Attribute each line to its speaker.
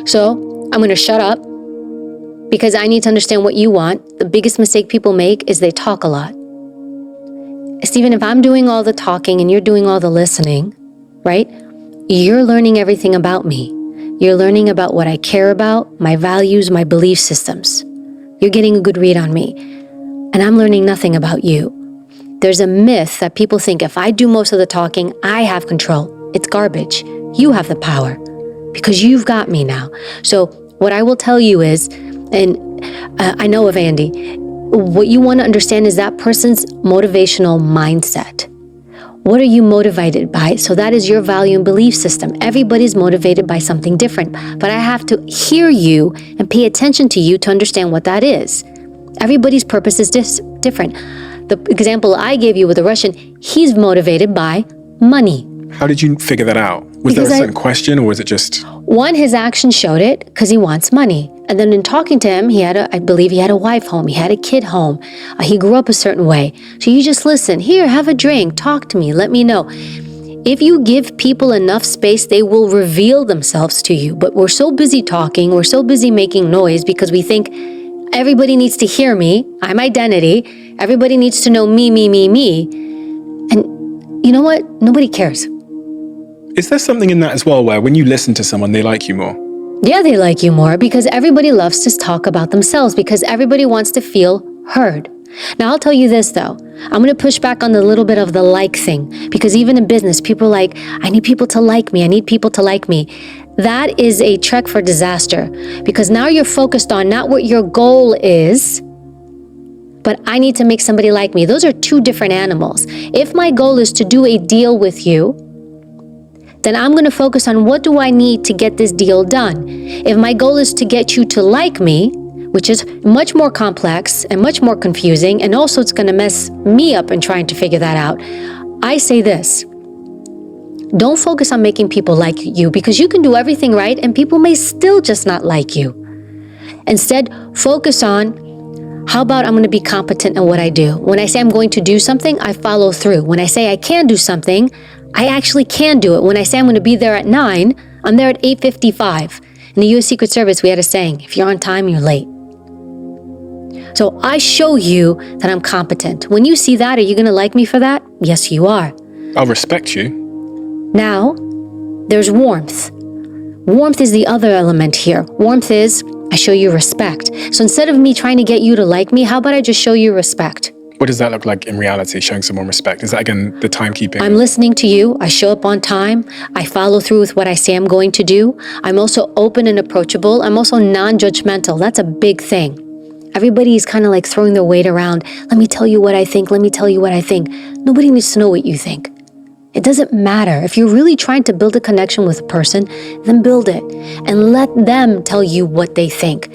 Speaker 1: So I'm going to shut up because I need to understand what you want. The biggest mistake people make is they talk a lot. Stephen, if I'm doing all the talking and you're doing all the listening, right? You're learning everything about me. You're learning about what I care about, my values, my belief systems. You're getting a good read on me. And I'm learning nothing about you. There's a myth that people think if I do most of the talking, I have control. It's garbage. You have the power because you've got me now. So what I will tell you is, and I know of Andy, what you want to understand is that person's motivational mindset. What are you motivated by? So that is your value and belief system. Everybody's motivated by something different, but I have to hear you and pay attention to you to understand what that is. Everybody's purpose is different. The example I gave you with the Russian, he's motivated by money.
Speaker 2: How did you figure that out? Was there a certain question or was it just?
Speaker 1: One, his action showed it because he wants money. And then in talking to him, I believe he had a wife home. He had a kid home. He grew up a certain way. So you just listen. Here, have a drink. Talk to me. Let me know. If you give people enough space, they will reveal themselves to you. But we're so busy talking. We're so busy making noise because we think everybody needs to hear me. I'm identity. Everybody needs to know me. And you know what? Nobody cares.
Speaker 2: Is there something in that as well where when you listen to someone, they like you more?
Speaker 1: Yeah, they like you more because everybody loves to talk about themselves because everybody wants to feel heard. Now, I'll tell you this, though. I'm going to push back on the little bit of the like thing because even in business, people are like, I need people to like me. I need people to like me. That is a trek for disaster because now you're focused on not what your goal is, but I need to make somebody like me. Those are two different animals. If my goal is to do a deal with you, then I'm going to focus on what do I need to get this deal done. If my goal is to get you to like me, which is much more complex and much more confusing, and also it's going to mess me up in trying to figure that out, I say this. Don't focus on making people like you because you can do everything right and people may still just not like you. Instead, focus on how about I'm going to be competent in what I do. When I say I'm going to do something, I follow through. When I say I can do something, I actually can do it. When I say I'm going to be there at 9, I'm there at 8:55. In the U.S. Secret Service, we had a saying, if you're on time, you're late. So I show you that I'm competent. When you see that, are you going to like me for that? Yes, you are.
Speaker 2: I'll respect you.
Speaker 1: Now, there's warmth. Warmth is the other element here. Warmth is, I show you respect. So instead of me trying to get you to like me, how about I just show you respect?
Speaker 2: What does that look like in reality, showing someone respect? Is that, again, the timekeeping?
Speaker 1: I'm listening to you. I show up on time. I follow through with what I say I'm going to do. I'm also open and approachable. I'm also non-judgmental. That's a big thing. Everybody's kind of like throwing their weight around. Let me tell you what I think. Let me tell you what I think. Nobody needs to know what you think. It doesn't matter. If you're really trying to build a connection with a person, then build it and let them tell you what they think.